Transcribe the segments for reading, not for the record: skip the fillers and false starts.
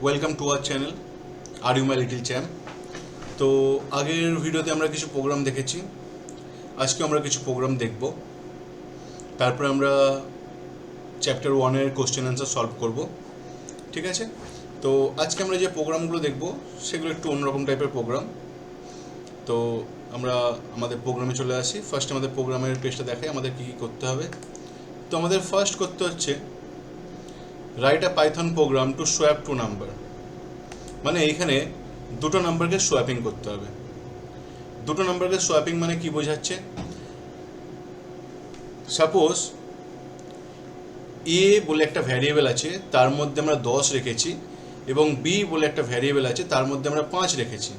Welcome to our channel are you my little champ. তো আগের ভিডিওতে আমরা কিছু প্রোগ্রাম দেখেছি, আজকে আমরা কিছু প্রোগ্রাম দেখব। তারপরে আমরা চ্যাপ্টার 1-এর কোশ্চেন অ্যান্সার সলভ করব, ঠিক আছে? তো আজকে আমরা যে প্রোগ্রামগুলো দেখব সেগুলো একটু অন্যরকম টাইপের প্রোগ্রাম। তো আমরা আমাদের প্রোগ্রামে চলে আসি। ফার্স্ট আমাদের প্রোগ্রামের পেজটা দেখাই আমাদের কী কী করতে হবে। তো আমাদের ফার্স্ট করতে হচ্ছে write a Python program to swap two number, মানে এইখানে দুটো নাম্বারকে সোয়াপিং করতে হবে। দুটো নাম্বারকে সোয়াপিং মানে কি বোঝাচ্ছে? সাপোজ এ বলে একটা ভ্যারিয়েবল আছে, তার মধ্যে আমরা 10 রেখেছি, এবং বি বলে একটা ভ্যারিয়েবল আছে, তার মধ্যে আমরা 5 রেখেছি।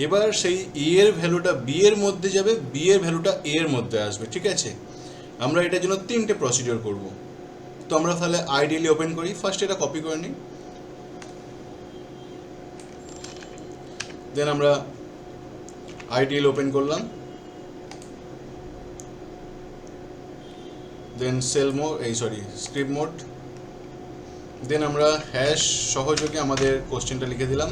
এবার সেই এ এর ভ্যালুটা বি এর মধ্যে যাবে, বি এর ভ্যালুটা এ এর মধ্যে আসবে, ঠিক আছে? আমরা এটার জন্য 3টে প্রসিডিওর করব। তো আমরা তাহলে আইডিয়ালি ওপেন করি। ফার্স্ট এটা কপি করে নিই, দেন আমরা আইডিয়াল ওপেন করলাম, দেন স্ক্রিপ্ট মোড, দেন আমরা হ্যাশ সহযোগে আমাদের কোশ্চেনটা লিখে দিলাম।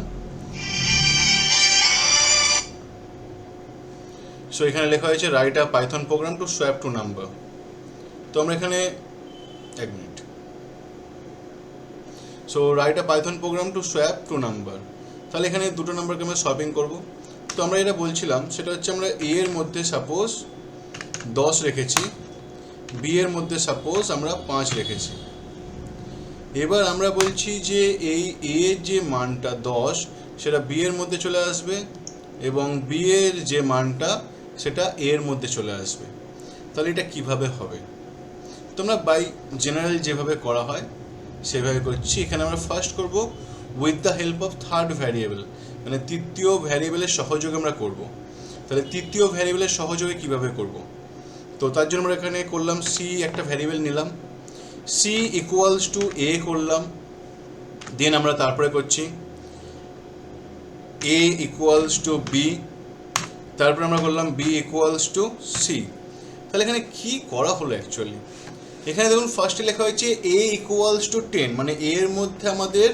সো এখানে লেখা হয়েছে write a Python program to swap two number. তো আমরা এখানে এক minute, so write a Python program to swap two number, তাহলে এখানে দুটো নাম্বারকে আমরা সোয়াপিং করব। তো আমরা এটা বলছিলাম সেটা হচ্ছে আমরা এ এর মধ্যে সাপোজ 10 রেখেছি, বি এর মধ্যে সাপোজ আমরা 5 রেখেছি। এবার আমরা বলছি যে এই এ যে মানটা 10 সেটা বি এর মধ্যে চলে আসবে, এবং বি এর যে মানটা সেটা এ এর মধ্যে চলে আসবে। তাহলে এটা কিভাবে হবে? তোমরা বাই জেনারেল যেভাবে করা হয় সেভাবে করছি। এখানে আমরা ফার্স্ট করব with the help of third variable, মানে তৃতীয় ভ্যারিয়েবলের সহযোগে আমরা করব। তাহলে তৃতীয় ভ্যারিয়েবলের সহযোগে কিভাবে করব? তো তার জন্য আমরা এখানে করলাম সি, একটা ভ্যারিয়েবল নিলাম, সি ইকুয়ালস টু এ করলাম, দেন আমরা তারপরে করছি এ ইকুয়ালস টু বি, তারপরে আমরা করলাম বি ইকুয়ালস টু সি। তাহলে এখানে কি করা হলো অ্যাকচুয়ালি? এখানে দেখুন ফার্স্টে লেখা হয়েছে এ ইকুয়ালস টু 10, মানে এর মধ্যে আমাদের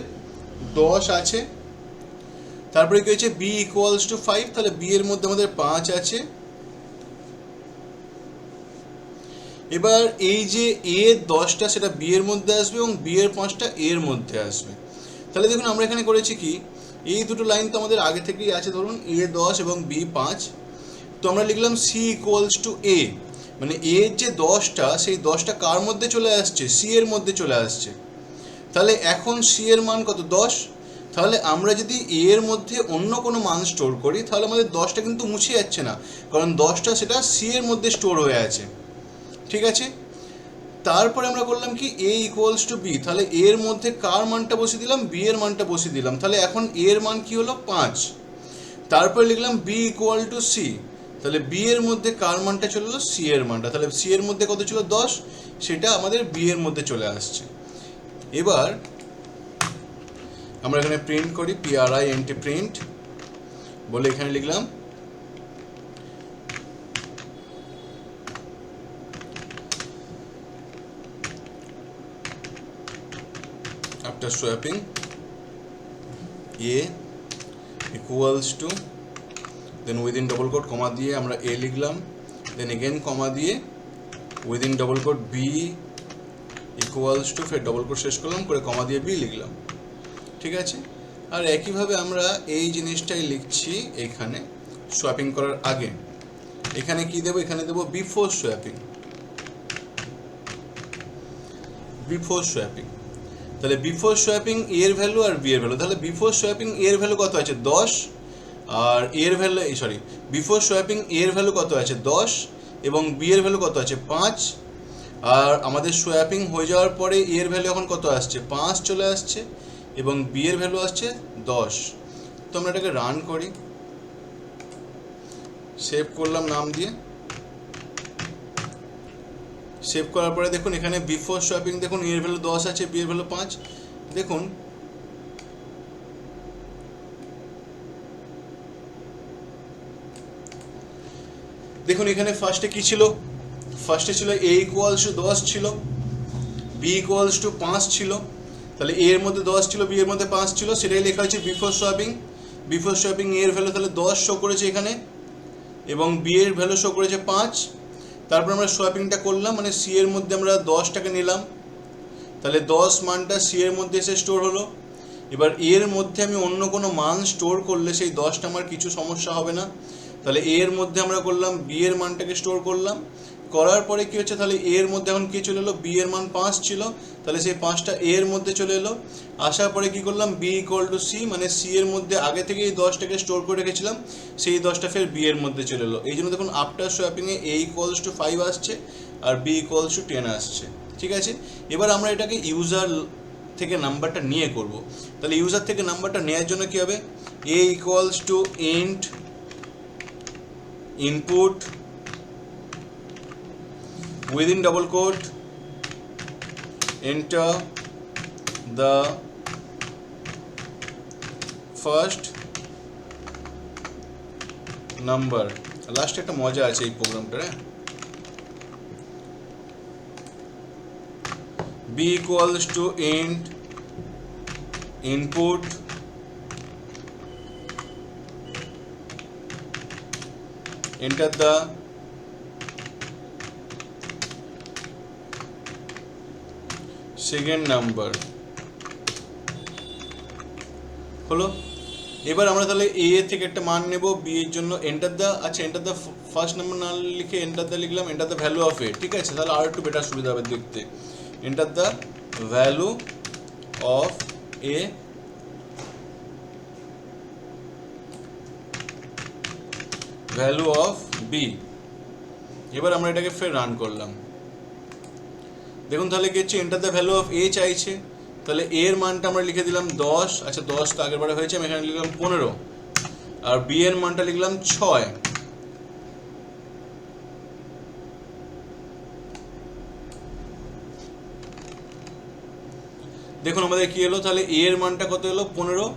10 আছে। তারপরে কি হয়েছে বি ইকুয়ালস টু 5, তাহলে বি এর মধ্যে আমাদের 5 আছে। এবার এই যে এ 10টা সেটা বি এর মধ্যে আসবে, এবং বি এর 5টা এর মধ্যে আসবে। তাহলে দেখুন আমরা এখানে করেছি কি, এই দুটো লাইন তো আমাদের আগে থেকেই আছে, ধরুন এ 10 এবং বি 5। তো আমরা লিখলাম সি ইকুয়ালস টু এ, মানে এর যে 10টা সেই 10টা কার মধ্যে চলে আসছে? সি এর মধ্যে চলে আসছে। তাহলে এখন সি এর মান কত? 10। তাহলে আমরা যদি এ এর মধ্যে অন্য কোনো মান স্টোর করি তাহলে আমাদের 10টা কিন্তু মুছে যাচ্ছে না, কারণ 10টা সেটা সি এর মধ্যে স্টোর হয়ে আছে, ঠিক আছে? তারপরে আমরা করলাম কি এ ইকুয়ালস টু বি, তাহলে এর মধ্যে কার মানটা বসিয়ে দিলাম? বি এর মানটা বসিয়ে দিলাম। তাহলে এখন এর মান কি হলো? 5। তারপরে লিখলাম বি ইকুয়াল টু সি, তাহলে বি এর মধ্যে কার মানটা চলে এলো? সি এর মানটা। তাহলে সি এর মধ্যে কত ছিল? 10, সেটা আমাদের বি এর মধ্যে চলে আসছে। এবার আমরা এখানে প্রিন্ট করি, PRINT প্রিন্ট বলে এখানে লিখলাম after swapping a equals to, then within double quote কমা দিয়ে আমরা a লিখলাম, then again কমা দিয়ে within double quote b equals to, ফের ডবল কোট শেষ করলাম করে কমা দিয়ে b লিখলাম, ঠিক আছে? আর একইভাবে আমরা এই জিনিসটাই লিখছি এখানে সোয়াপিং করার আগে। এখানে কি দেবো? এখানে দেবো বিফোর সোয়াপিং, বিফোর সোয়াপিং। তাহলে বিফোর সোয়াপিং এর ভ্যালু আর বি এর ভ্যালু, তাহলে বিফোর সোয়াপিং এর ভ্যালু কত আছে? 10, আর এর ভ্যালু বিফোর সোয়াপিং এর ভ্যালু কত আছে? 10, এবং বি এর ভ্যালু কত আছে? 5। আর আমাদের সোয়াপিং হয়ে যাওয়ার পরে এর ভ্যালু এখন কত আসছে? 5 চলে আসছে, এবং বি এর ভ্যালু আসছে 10। তো আমরা এটাকে রান করি, সেভ করলাম নাম দিয়ে। সেভ করার পরে দেখুন এখানে বিফোর সোয়াপিং, দেখুন এর ভ্যালু 10 আছে, বি এর ভ্যালু 5। দেখুন দেখুন এখানে ফার্স্টে কি ছিল? ফার্স্টে ছিল এ ইকুয়ালস টু 10 ছিল, বি ইকুয়ালস টু 5 ছিল, তাহলে এ এর মধ্যে 10 ছিল, বি এর মধ্যে 5 ছিল, সেটাই লেখা হচ্ছে বিফোর সোয়াপিং। বিফোর সোয়াপিং এর ভ্যালু তাহলে 10 শো করেছে এখানে, এবং বি এর ভ্যালু শো করেছে 5। তারপর আমরা সোয়াপিংটা করলাম, মানে সি এর মধ্যে আমরা 10টাকে নিলাম, তাহলে 10 মানটা সি এর মধ্যে এসে স্টোর হলো। এবার এর মধ্যে আমি অন্য কোনো মান স্টোর করলে সেই 10টা আমার কিছু সমস্যা হবে না। তাহলে এর মধ্যে আমরা করলাম বি এর মানটাকে স্টোর করলাম, করার পরে কি হচ্ছে, তাহলে এর মধ্যে এখন কি চলে এলো, বি এর মান 5 ছিল, তাহলে সেই 5টা এর মধ্যে চলে এলো। আসার পরে কি করলাম, বি ইকুয়াল টু সি, মানে সি এর মধ্যে আগে থেকে এই 10টাকে স্টোর করে রেখেছিলাম, সেই 10টা ফের বি এর মধ্যে চলে এলো। এই জন্য দেখুন আফটার সোয়াপিংয়ে এ ইকুয়ালস টু 5 আসছে আর বি ইকুয়ালস টু 10 আসছে। ঠিক আছে, এবার আমরা এটাকে ইউজার থেকে নাম্বারটা নিয়ে করব। তাহলে ইউজার থেকে নাম্বারটা নেওয়ার জন্য কি হবে, A equals to int input within double quote enter the first number। লাস্টে একটা মজা আছে এই প্রোগ্রামটার, b equals to int input enter the second number। হলো, এবার আমরা তাহলে এ থেকে একটা মান নেব বি এর জন্য, এন্টার দ্য, আচ্ছা এন্টার দ্য ফার্স্ট নাম্বার না লিখে এন্টার দ্য লিখলাম, enter the value of A. ঠিক আছে, তাহলে আর একটু বেটার সুবিধা হবে দেখতে। Enter the value of A value of B. এবার আমরা এটাকে ফের রান করলাম, দেখুন তাহলে কি হচ্ছে, এন্টার দ্য ভ্যালু অফ এ চাইছে, তাহলে এর মানটা আমরা লিখে দিলাম 10, আচ্ছা 10 তো আগের বারে হয়েছে, আমি এখানে লিখলাম 15, আর বি এর মানটা লিখলাম 6। দেখুন আমাদের কি এলো, তাহলে এ এর মানটা কত এলো 15,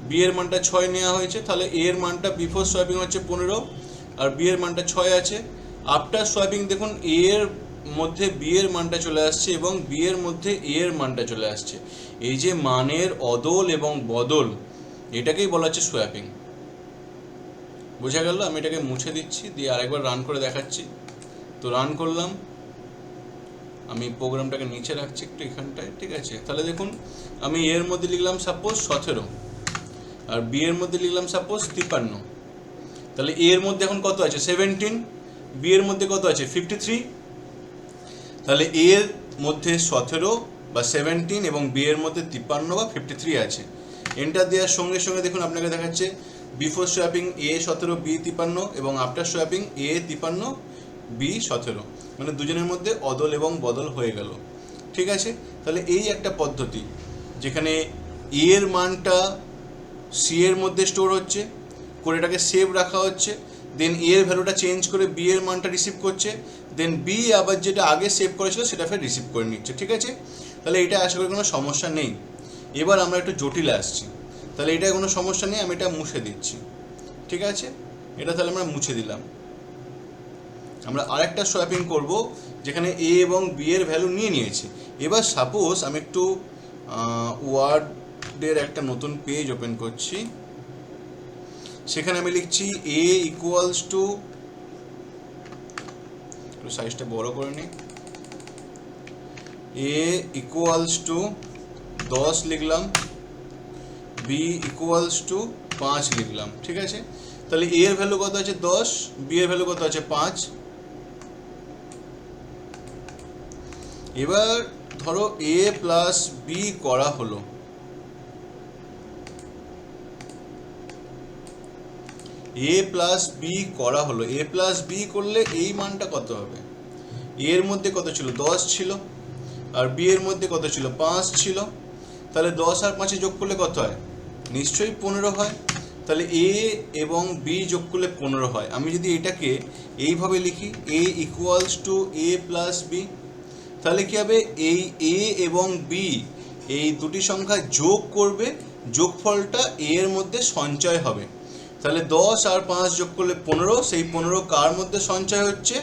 বি এর মানটা 6 নেওয়া হয়েছে, তাহলে এ এর মানটা বিফোর সোয়াপিং হচ্ছে 15 আর বি এর মানটা 6 আছে। আফটার সোয়াপিং দেখুন এ এর মধ্যে বি এর মানটা চলে আসছে এবং বি এর মধ্যে এ এর মানটা চলে আসছে। এই যে মানের অদল এবং বদল, এটাকেই বলা হচ্ছে সোয়াপিং। বোঝা গেল? আমি এটাকে মুছে দিচ্ছি, দিয়ে আরেকবার রান করে দেখাচ্ছি। তো রান করলাম, আমি প্রোগ্রামটাকে নিচে রাখছি একটু এখানটায়। ঠিক আছে, তাহলে দেখুন আমি এর মধ্যে লিখলাম সাপোজ 17 আর বি এর মধ্যে লিখলাম সাপোজ 53। তাহলে এ এর মধ্যে এখন কত আছে 17, বি এর মধ্যে কত আছে 53। তাহলে এ এর মধ্যে 17 বা 17 এবং বি এর মধ্যে 53 বা 53 আছে। এন্টার দেওয়ার সঙ্গে সঙ্গে দেখুন আপনাকে দেখাচ্ছে বিফোর সোয়াপিং এ 17 বি 53 এবং আফটার সোয়াপিং এ 53 বি 17, মানে দুজনের মধ্যে অদল এবং বদল হয়ে গেল। ঠিক আছে, তাহলে এই একটা পদ্ধতি যেখানে এ এর মানটা সি এর মধ্যে স্টোর হচ্ছে, করে এটাকে সেভ রাখা হচ্ছে, দেন এ এর ভ্যালুটা চেঞ্জ করে বি এর মানটা রিসিভ করছে, দেন বি আবার যেটা আগে সেভ করেছিল সেটা ফের রিসিভ করে নিচ্ছে। ঠিক আছে, তাহলে এটা আশা করি কোনো সমস্যা নেই। এবার আমরা একটু জটিলে আসছি, তাহলে এটা কোনো সমস্যা নেই, আমি এটা মুছে দিচ্ছি। ঠিক আছে, এটা তাহলে আমরা মুছে দিলাম। আমরা আরেকটা সোয়াপিং করব যেখানে এ এবং বি এর ভ্যালু নিয়ে নিয়েছি। এবার সাপোজ আমি একটু ওয়ার্ডের একটা নতুন পেজ ওপেন করছি, সেখানে আমি লিখছি এ ইকুয়ালস টু, একটু সাইজটা বড় করে নিই, এ ইকুয়ালস টু 10 লিখলাম, বি ইকুয়ালস টু 5 লিখলাম। ঠিক আছে, তাহলে এ এর ভ্যালু কত আছে 10, বি এর ভ্যালু কত আছে 5। এবার ধরো এ প্লাস বি করা হলো, এ প্লাস বি করা হলো, এ প্লাস বি করলে এই মানটা কত হবে, এর মধ্যে কত ছিল 10 ছিল আর বি এর মধ্যে কত ছিল 5 ছিল, তাহলে 10 আর 5 যোগ করলে কত হয়, নিশ্চয়ই 15 হয়। তাহলে এ এবং বি যোগ করলে 15 হয়। আমি যদি এটাকে এইভাবে লিখি A equals to A plus B, তাহলে কি হবে, এই এ এবং বি এই দুটি সংখ্যা যোগ করবে, যোগফলটা এ এর মধ্যে সঞ্চয় হবে। তাহলে 10 আর 5 যোগ করলে 15, সেই 15 কার মধ্যে সঞ্চয় হচ্ছে,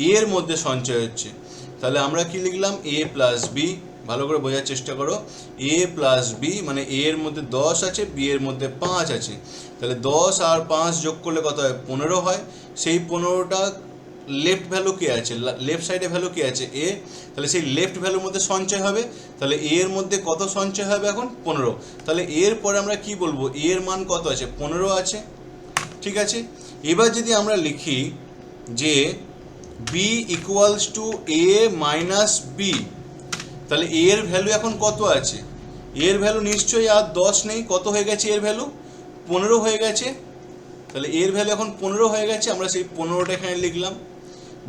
এ এর মধ্যে সঞ্চয় হচ্ছে। তাহলে আমরা কি লিখলাম, এ প্লাস বি ভালো করে বোঝার চেষ্টা করো। এ প্লাস বি মানে এ এর মধ্যে 10 আছে, বি এর মধ্যে 5 আছে, তাহলে 10 আর 5 যোগ করলে কত হয়? 15 হয়। সেই 15টা লেফট ভ্যালু কে আছে, লেফট সাইডে ভ্যালু কে আছে? এ। তাহলে সেই লেফট ভ্যালুর মধ্যে সঞ্চয় হবে, তাহলে এ এর মধ্যে কত সঞ্চয় হবে এখন? 15। তাহলে এর পরে আমরা কি বলবো? এ এর মান কত আছে? 15 আছে। ঠিক আছে, এবার যদি আমরা লিখি যে B equals to A minus B, তাহলে এর ভ্যালু এখন কত আছে? এর ভ্যালু নিশ্চয়ই আর 10 নেই, কত হয়ে গেছে এর ভ্যালু? 15 হয়ে গেছে। তাহলে এর ভ্যালু এখন 15 হয়ে গেছে, আমরা সেই 15টা এখানে লিখলাম।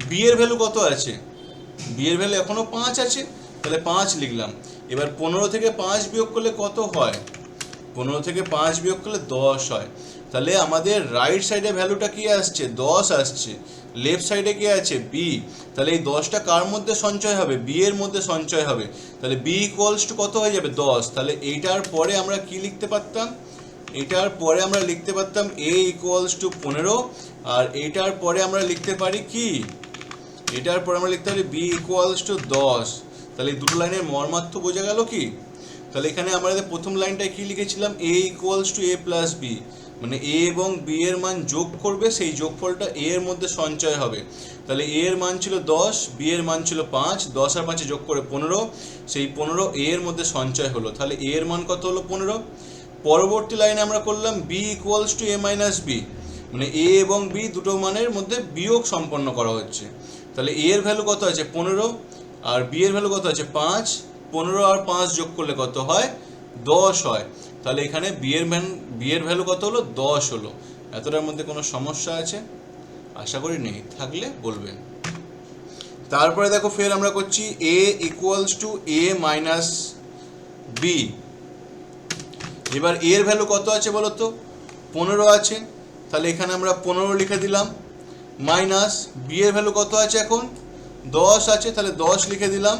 বি এর ভ্যালু কত আছে? বি এর ভ্যালু এখনও 5 আছে, তাহলে 5 লিখলাম। এবার 15 থেকে 5 বিয়োগ করলে কত হয়? 15 থেকে 5 বিয়োগ করলে 10 হয়। তাহলে আমাদের রাইট সাইডে ভ্যালুটা কি আসছে? 10 আসছে। লেফট সাইডে কি আছে? বি। তাহলে এই 10টা কার মধ্যে সঞ্চয় হবে? বি এর মধ্যে সঞ্চয় হবে। তাহলে বি ইকুয়ালস টু কত হয়ে যাবে? 10। তাহলে এইটার পরে আমরা কি লিখতে পারতাম? এটার পরে আমরা লিখতে পারতাম এ ইকুয়ালস টু 15, আর এইটার পরে আমরা লিখতে পারি কি? এটার পরে আমরা লিখতে পারি বি ইকুয়ালস টু 10। তাহলে এই দুটো লাইনের মর্মার্থ বোঝা গেল কি? তাহলে এখানে আমরা প্রথম লাইনটায় কি লিখেছিলাম? A equals to A plus B, মানে এ এবং বি এর মান যোগ করবে, সেই যোগফলটা এ এর মধ্যে সঞ্চয় হবে। তাহলে এ এর মান ছিল 10, বি এর মান ছিল 5, 10 আর 5 যোগ করে 15, সেই 15 এ এর মধ্যে সঞ্চয় হলো। তাহলে এ এর মান কত হলো? 15। পরবর্তী লাইনে আমরা করলাম B equals to A minus B, মানে এ এবং বি দুটো মানের মধ্যে বিয়োগ সম্পন্ন করা হচ্ছে। তাহলে এ এর ভ্যালু কত আছে? 15, আর বি এর ভ্যালু কত আছে? 5। 15 আর 5 যোগ করলে কত হয়? 10 হয়। তাহলে এখানে বি এর ভ্যালু কত হলো? 10 হলো। এতটার মধ্যে কোনো সমস্যা আছে? আশা করি নেই, থাকলে বলবেন। তারপরে দেখো ফের আমরা করছি A equals to A minus B. এবার এর ভ্যালু কত আছে বলো তো? 15 আছে, তাহলে এখানে আমরা 15 লিখে দিলাম। মাইনাস বি এর ভ্যালু কত আছে এখন? 10 আছে, তাহলে 10 লিখে দিলাম।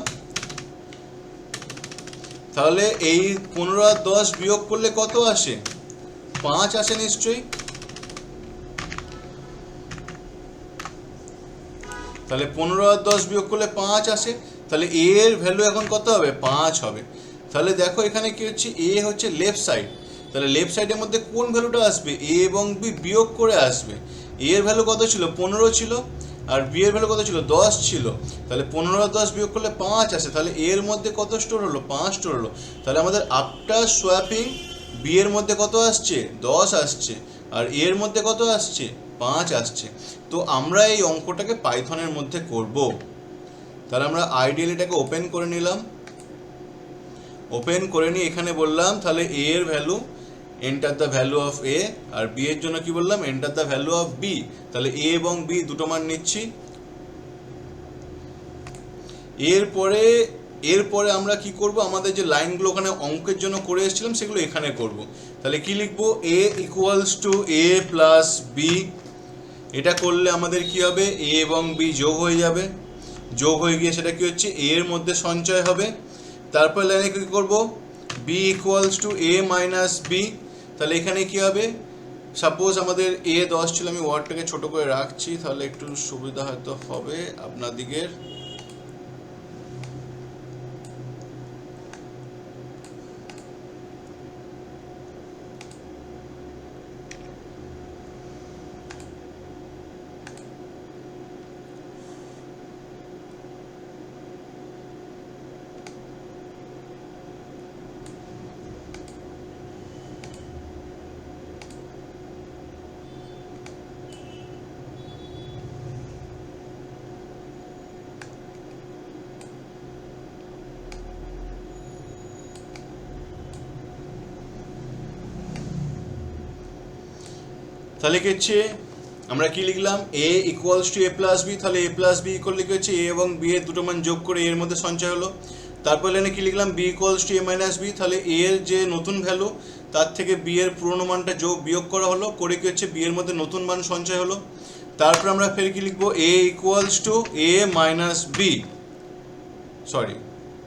তাহলে এই 15 আর 10 বিয়োগ করলে কত আসে? 5 আসে নিশ্চয়ই। তাহলে 15 আর 10 বিয়োগ করলে 5 আসে, তাহলে এ এর ভ্যালু এখন কত হবে? 5 হবে। তাহলে দেখো এখানে কি হচ্ছে? এ হচ্ছে লেফট সাইড, তাহলে লেফট সাইডের মধ্যে কোন ভ্যালুটা আসবে? এ এবং বি বিয়োগ করে আসবে। এ এর ভ্যালু কত ছিল? 15 ছিল, আর বি এর ভ্যালু কত ছিল? 10 ছিল। তাহলে 15 আর 10 বিয়োগ করলে 5 আসে, তাহলে এর মধ্যে কত স্টোর হলো? 5 স্টোর হলো। তাহলে আমাদের আফটার সোয়াপিং বি এর মধ্যে কত আসছে? 10 আসছে, আর এর মধ্যে কত আসছে? 5 আসছে। তো আমরা এই অঙ্কটাকে পাইথনের মধ্যে করব। তাহলে আমরা আইডিয়াল এটাকে ওপেন করে নিলাম। ওপেন করে নিয়ে এখানে বললাম তাহলে এ এর value enter the value of A, আর বি এর জন্য কি বললাম? Enter the value of B. তাহলে এ এবং বি দুটো মান নিচ্ছি। এরপরে আমরা কি করব? আমাদের যে লাইনগুলো ওখানে অঙ্কের জন্য করে এসেছিলাম সেগুলো এখানে করব। তাহলে কি লিখবো? A equals to A plus B. এটা করলে আমাদের কি হবে? এ এবং বি যোগ হয়ে যাবে, যোগ হয়ে গিয়ে সেটা কি হচ্ছে? এ এর মধ্যে সঞ্চয় হবে। তারপর লাইনে কি করব? B equals to A minus B. তাহলে এখানে কি হবে? সাপোজ আমাদের এ 10 ছিল, আমি ওয়ার্ডটাকে ছোট করে রাখছি তাহলে একটু সুবিধা হয়তো হবে আপনাদিগের। তাহলে কি হচ্ছে? আমরা কি লিখলাম? A equals to A plus B. তাহলে এ প্লাস বি ইকুয়াল লিখে হচ্ছে এ এবং বি এর দুটো মান যোগ করে এর মধ্যে সঞ্চয় হলো। তারপর লাইনে কি লিখলাম? B equals to A minus B. তাহলে এ এর যে নতুন ভ্যালু তার থেকে বি এর পুরনো মানটা বিয়োগ করা হলো, করে কি হচ্ছে? বি এর মধ্যে নতুন মান সঞ্চয় হলো। তারপর আমরা ফের কি লিখবো? A equals to A minus B, sorry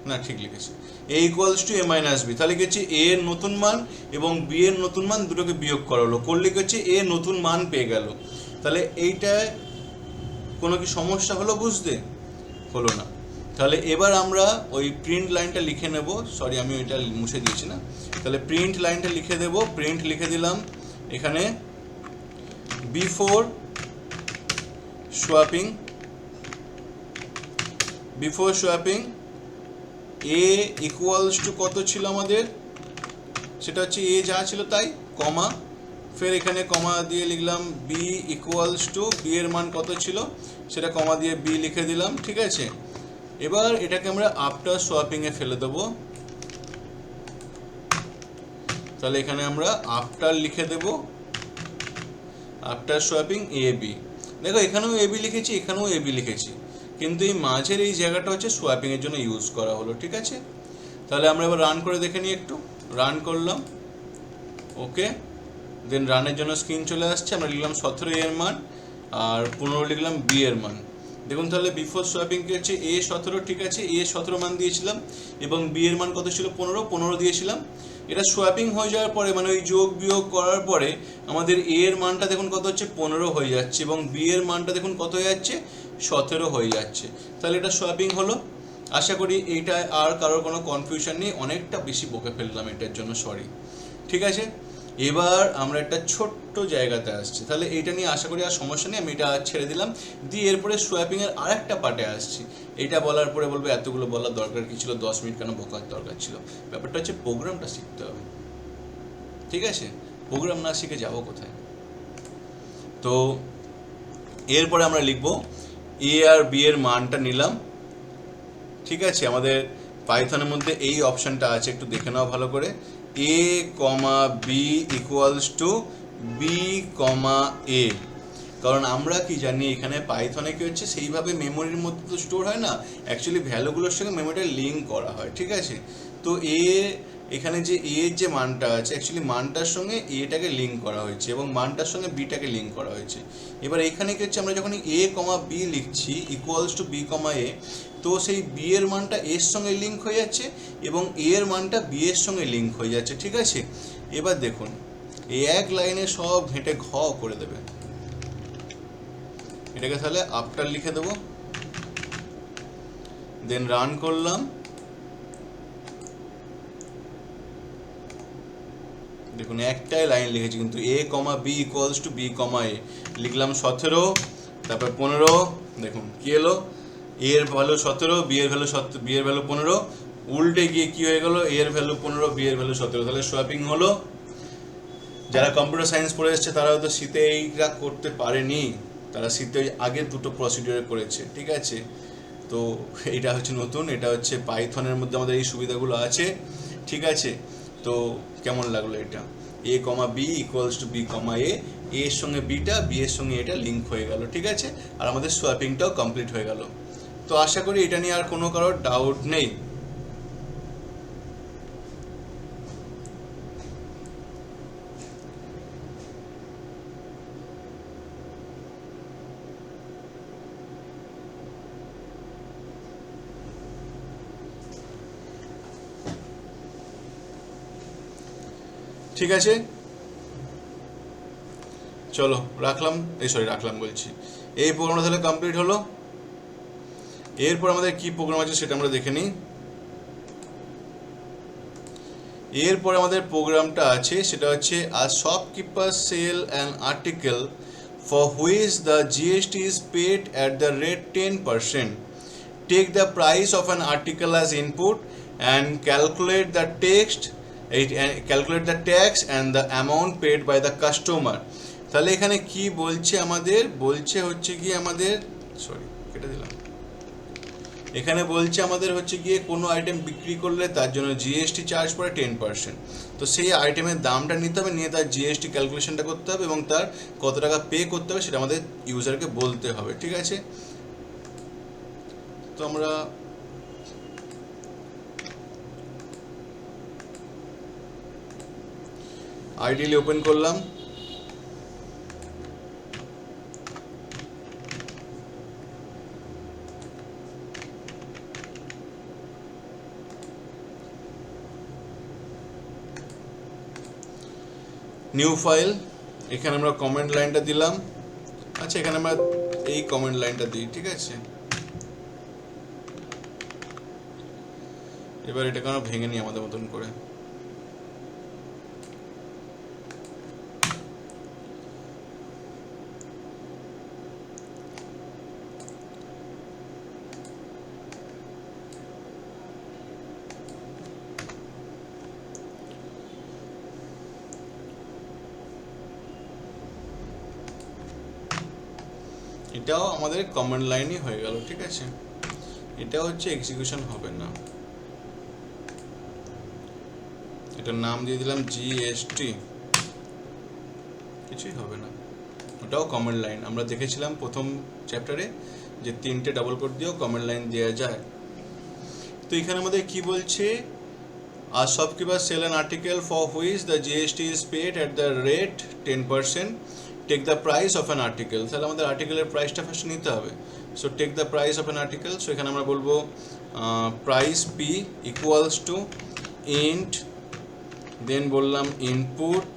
না ঠিক লিখেছি, A equals to A minus B. তাহলে কি হচ্ছে? এ এর নতুন মান এবং বি এর নতুন মান দুটোকে বিয়োগ করা হলো, করলে কি হচ্ছে? এ নতুন মান পেয়ে গেল। তাহলে এইটায় কোনো কি সমস্যা হলো বুঝতে? হলো না। তাহলে এবার আমরা ওই প্রিন্ট লাইনটা লিখে নেব, সরি আমি ওইটা মুছে দিয়েছি না, তাহলে প্রিন্ট লাইনটা লিখে দেব। প্রিন্ট লিখে দিলাম এখানে বিফোর সোয়াপিং এ ইকুয়ালস টু কত ছিল আমাদের, সেটা হচ্ছে এ যা ছিল তাই, কমা, ফের এখানে কমা দিয়ে লিখলাম বি ইকুয়ালস টু, বি এর মান কত ছিল সেটা কমা দিয়ে বি লিখে দিলাম, ঠিক আছে। এবার এটাকে আমরা আফটার সোয়াপিংয়ে ফেলে দেবো, তাহলে এখানে আমরা আফটার লিখে দেব, আফটার সোয়াপিং এ বি। দেখো এখানেও এ বি লিখেছি, এখানেও এ বি লিখেছি, কিন্তু এই মাঝের এই জায়গাটা হচ্ছে সোয়াপিংয়ের জন্য ইউজ করা হলো, ঠিক আছে। তাহলে আমরা এবার রান করে দেখে নিই একটু, রান করলাম, ওকে, দেন রানের জন্য স্ক্রিন চলে আসছে। আমরা লিখলাম 17 এর মান আর 15 লিখলাম বি এর মান। দেখুন তাহলে বিফোর সোয়াপিং কি হচ্ছে এ 17, ঠিক আছে, এ 17 মান দিয়েছিলাম এবং বি এর মান কত ছিল 15 দিয়েছিলাম। এটা সোয়াপিং হয়ে যাওয়ার পরে মানে ওই যোগ বিয়োগ করার পরে আমাদের এ এর মানটা দেখুন কত হচ্ছে 15 হয়ে যাচ্ছে এবং বি এর মানটা দেখুন কত হয়ে যাচ্ছে 17 হয়ে যাচ্ছে। তাহলে এটা সোয়াপিং হলো। আশা করি এইটা আর কারোর কোনো কনফিউশন নেই, অনেকটা বেশি বকে ফেললাম এটার জন্য, সরি, ঠিক আছে। এবার আমরা একটা ছোট্ট জায়গাতে আসছি, তাহলে এইটা নিয়ে আশা করি আর সমস্যা নেই, আমি এটা ছেড়ে দিলাম, দিয়ে এরপরে সোয়াপিংয়ের আরেকটা পার্টে আসছি। এটা বলার পরে বলবে এতগুলো বলার দরকার কি ছিল, 10 মিনিট কেন বকার দরকার ছিল। ব্যাপারটা হচ্ছে প্রোগ্রামটা শিখতে হবে, ঠিক আছে, প্রোগ্রাম না শিখে যাবো কোথায়। তো এরপরে আমরা লিখবো এ আর বি এর মানটা নিলাম, ঠিক আছে। আমাদের পাইথনের মধ্যে এই অপশানটা আছে, একটু দেখে নাও ভালো করে, এ কমা B equals two B comma এ। কারণ আমরা কি জানি এখানে পাইথনে কি হচ্ছে সেইভাবে মেমোরির মধ্যে তো স্টোর হয় না, অ্যাকচুয়ালি ভ্যালুগুলোর সঙ্গে মেমোরিটা লিঙ্ক করা হয়, ঠিক আছে। তো এখানে যে এর যে মানটা আছে অ্যাকচুয়ালি মানটার সঙ্গে এটাকে লিঙ্ক করা হয়েছে এবং মানটার সঙ্গে বিটাকে লিঙ্ক করা হয়েছে। এবার এখানে কি হচ্ছে আমরা যখন এ কমা বি লিখছি ইকুয়ালস টু বি কমা এ, তো সেই বি এর মানটা এর সঙ্গে লিঙ্ক হয়ে যাচ্ছে এবং এ এর মানটা বি এর সঙ্গে লিঙ্ক হয়ে যাচ্ছে, ঠিক আছে। এবার দেখুন এই এক লাইনে সব ঘেঁটে ঘ করে দেবে, এটাকে তাহলে আফটার লিখে দেবো, দেন রান করলাম। দেখুন একটাই লাইন লিখেছি কিন্তু এ কমা B equals two B comma এ লিখলাম 17, তারপর 15, দেখুন কি এলো, এ এর ভ্যালু 17, বি এর ভ্যালু 17, বি এর ভ্যালু 15, উল্টে গিয়ে কি হয়ে গেল, এ এর ভ্যালু 15, বি এর ভ্যালু 17, তাহলে সোয়াপিং হলো। যারা কম্পিউটার সায়েন্স পড়ে এসছে তারা হয়তো শীতে এইটা করতে পারেনি, তারা শীতে আগের দুটো প্রসিডিওরে করেছে, ঠিক আছে। তো এটা হচ্ছে নতুন, এটা হচ্ছে পাইথনের মধ্যে আমাদের এই সুবিধাগুলো আছে, ঠিক আছে। তো কেমন লাগলো এটা, এ কমা B equals two B comma এ, এর সঙ্গে বিটা, বি এর সঙ্গে এটা লিঙ্ক হয়ে গেল, ঠিক আছে, আর আমাদের সোয়াপিংটাও কমপ্লিট হয়ে গেল। তো আশা করি এটা নিয়ে আর কোনো কারোর ডাউট নেই। ঠিক আছে, চলো রাখলাম, রাখলাম বলছি, এই প্রোগ্রামটা তাহলে কমপ্লিট হলো। এরপর আমাদের কি প্রোগ্রাম আছে সেটা আমরা দেখে নিই। এরপর আমাদের প্রোগ্রামটা আছে সেটা হচ্ছে a shopkeeper sell an article for which the GST is paid at the rate 10%, take the price of an article as input and calculate the tax and the amount paid by the customer. তাহলে এখানে কি বলছে আমাদের, বলছে হচ্ছে গিয়ে আমাদের, কেটে দিলাম, এখানে বলছে আমাদের হচ্ছে গিয়ে কোনো আইটেম বিক্রি করলে তার জন্য জিএসটি চার্জ পড়ে 10%। তো সেই আইটেমের দামটা নিতে হবে, নিয়ে তার জিএসটি ক্যালকুলেশনটা করতে হবে এবং তার কত টাকা পে করতে হবে সেটা আমাদের ইউজারকে বলতে হবে, ঠিক আছে। তো আমরা আইডিয়ালি ওপেন করলাম, নিউ ফাইল, এখানে আমরা কমেন্ট লাইনটা দিলাম, আচ্ছা এখানে আমরা এই কমেন্ট লাইনটা দিই, ঠিক আছে। এবার এটাকে আমরা ভেঙে নিই আমাদের মতন করে। এটাও আমাদের কমন লাইনই হয়ে গেল, ঠিক আছে। এটা হচ্ছে এক্সিকিউশন হবে না, এটার নাম দিয়ে দিলাম জিএসটি, কিছুই হবে না, ওটাও কমন লাইন। আমরা দেখেছিলাম প্রথম চ্যাপ্টারে যে 3টে ডাবল কোট দিয়েও কমন লাইন দেওয়া যায়। তো এখানে আমাদের কি বলছে, আর shopkeeper sell an article for which the GST is paid at the rate 10%, take the price of an article. তাহলে আমাদের আর্টিকেলের প্রাইসটা ফার্স্ট নিতে হবে। So take the price of an article, so এখানে আমরা বলবো price P equals to int, then বললাম input,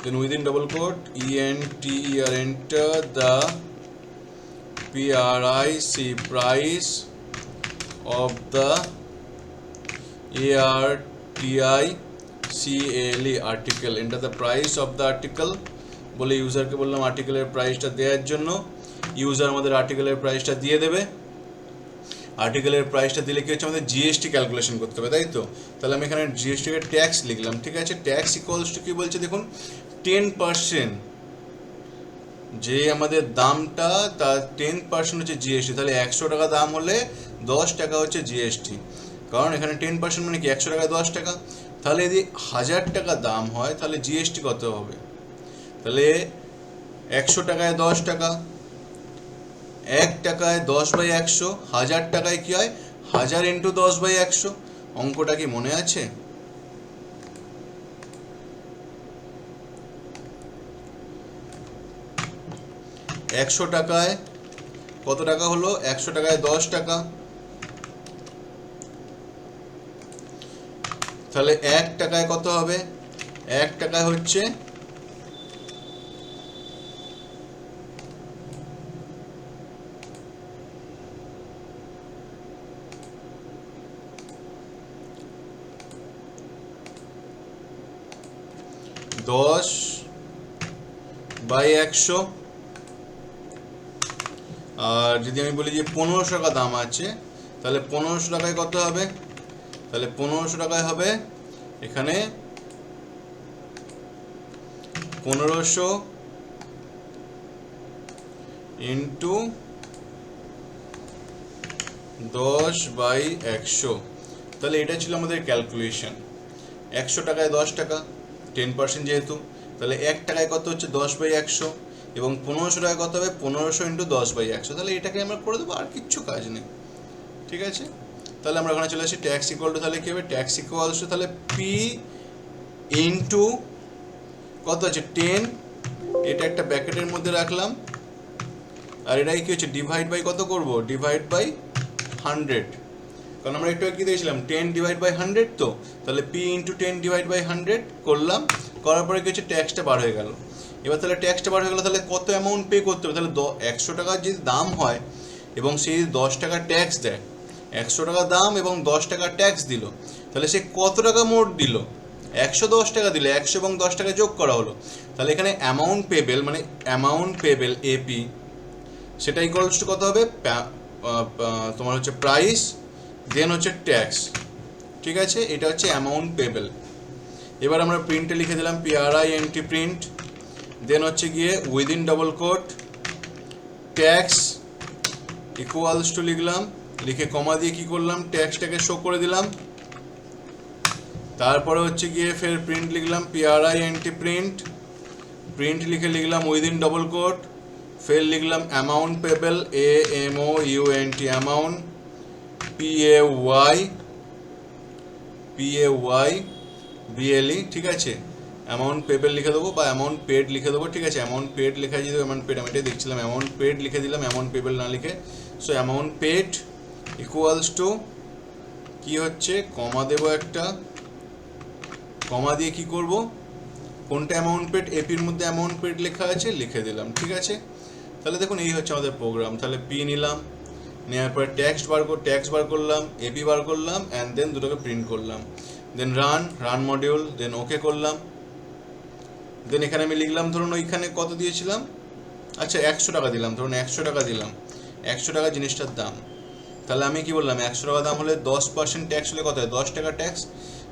then within double quote enter the price of the article, article, enter the price of the article বলে ইউজারকে বললাম আর্টিকেলের প্রাইসটা দেওয়ার জন্য। User আমাদের আর্টিকেলের প্রাইসটা দিয়ে দেবে। আর্টিকেলের প্রাইসটা দিলে কি হচ্ছে, আমাদের জিএসটি ক্যালকুলেশন করতে হবে, তাই তো। তাহলে আমি এখানে জিএসটিকে ট্যাক্স লিখলাম, ঠিক আছে। ট্যাক্স ইকুয়ালস টু কি বলছে দেখুন, 10%, যে আমাদের দামটা তার 10% হচ্ছে জিএসটি। তাহলে 100 টাকা দাম হলে 10 টাকা হচ্ছে জিএসটি, কারণ এখানে 10% মানে কি 100 টাকায় 10 টাকা। তাহলে যদি 1000 টাকা দাম হয় তাহলে জিএসটি কত হবে, তাহলে 100 টাকায় 10 টাকা, 1 টাকায় 10/100, 1000 টাকায় কি হয় 1000 × 10/100। অঙ্কটা কি মনে আছে? একশো টাকায় কত টাকা হলো, 100 টাকায় 10 টাকা, তাহলে 1 টাকায় কত হবে, 1 টাকায় হচ্ছে 10/100। আর যদি আমি বলি যে 1500 টাকা দাম আছে, তাহলে 1500 টাকায় কত হবে, তাহলে 1500 টাকায় হবে এখানে 1500 ইন্টু 10/100। তাহলে এটা ছিল আমাদের ক্যালকুলেশন। 100 টাকায় 10 টাকা, 10% যেহেতু, তাহলে 1 টাকায় কত হচ্ছে 10/100, এবং 1500 টাকায় কত হবে 1500 × 10/100। তাহলে এটাকে আমরা করে দেবো, আর কিচ্ছু কাজ নেই, ঠিক আছে। তাহলে আমরা ওখানে চলে আসি ট্যাক্স ইকুয়াল টু, তাহলে কি হবে ট্যাক্স ইকুয়ালস টু, তাহলে পি ইন্টু কত আছে 10, এটা একটা ব্র্যাকেটের মধ্যে রাখলাম, আর এটাই কি হচ্ছে ডিভাইড বাই কত করব, ডিভাইড বাই 100, কারণ আমরা একটু কি দিয়েছিলাম 10 / 100, তো তাহলে পি ইন্টু 10 / 100 করলাম, করার পরে কি হচ্ছে ট্যাক্সটা বার হয়ে গেল। এবার তাহলে ট্যাক্সটা বার হয়ে গেল, তাহলে কত অ্যামাউন্ট পে করতে হবে, তাহলে 100 টাকার যদি দাম হয় এবং সেই 10 টাকা ট্যাক্স দেয়, 100 টাকা দাম এবং 10 টাকা ট্যাক্স দিল, তাহলে সে কত টাকা মোট দিল, 110 টাকা দিল, 100 এবং 10 টাকা যোগ করা হলো। তাহলে এখানে অ্যামাউন্ট পেবেল, মানে অ্যামাউন্ট পেবেল এপি, সেটা ইকুয়ালস টু কত হবে, তোমার হচ্ছে প্রাইস, দেন হচ্ছে ট্যাক্স, ঠিক আছে। এটা হচ্ছে অ্যামাউন্ট পেবেল। এবার আমরা প্রিন্টে লিখে দিলাম PRINT প্রিন্ট, দেন হচ্ছে গিয়ে within double quote tax equals to লিখলাম, লিখে কমা দিয়ে কি করলাম ট্যাক্সটাকে শো করে দিলাম। তারপরে হচ্ছে গিয়ে ফের প্রিন্ট লিখলাম PRINT প্রিন্ট, প্রিন্ট লিখে লিখলাম উইদিন ডবল কোট, ফের লিখলাম amount payable AMOUNT amount PAYBLE, ঠিক আছে। অ্যামাউন্ট পেবেল লিখে দেবো বা অ্যামাউন্ট পেড লিখে দেবো, ঠিক আছে। অ্যামাউন্ট পেড লেখা যদি অ্যামাউন্ট পেড, আমি এটাই দেখছিলাম অ্যামাউন্ট পেড লিখে দিলাম, অ্যামাউন্ট পেবেল না লিখে। So amount paid equals to কি হচ্ছে, কমা দেবো একটা, কমা দিয়ে কি করব, কোনটা অ্যামাউন্ট পেড, এপির মধ্যে অ্যামাউন্ট পেড লেখা আছে, লিখে দিলাম, ঠিক আছে। তাহলে দেখুন এই হচ্ছে আমাদের প্রোগ্রাম। তাহলে পি নিলাম, নেওয়ার পরে ট্যাক্স বার করলাম, এপি বার করলাম, অ্যান্ড দেন দুটোকে প্রিন্ট করলাম, দেন রান মডিউল, দেন ওকে করলাম। দেন এখানে আমি লিখলাম, ধরুন ওইখানে কত দিয়েছিলাম, আচ্ছা 100 টাকা দিলাম, ধরুন 100 টাকা দিলাম, 100 টাকা জিনিসটার দাম। তাহলে আমি কি বললাম, 100 টাকা দাম হলে 10% ট্যাক্স হলে কত হয়, 10 টাকা ট্যাক্স,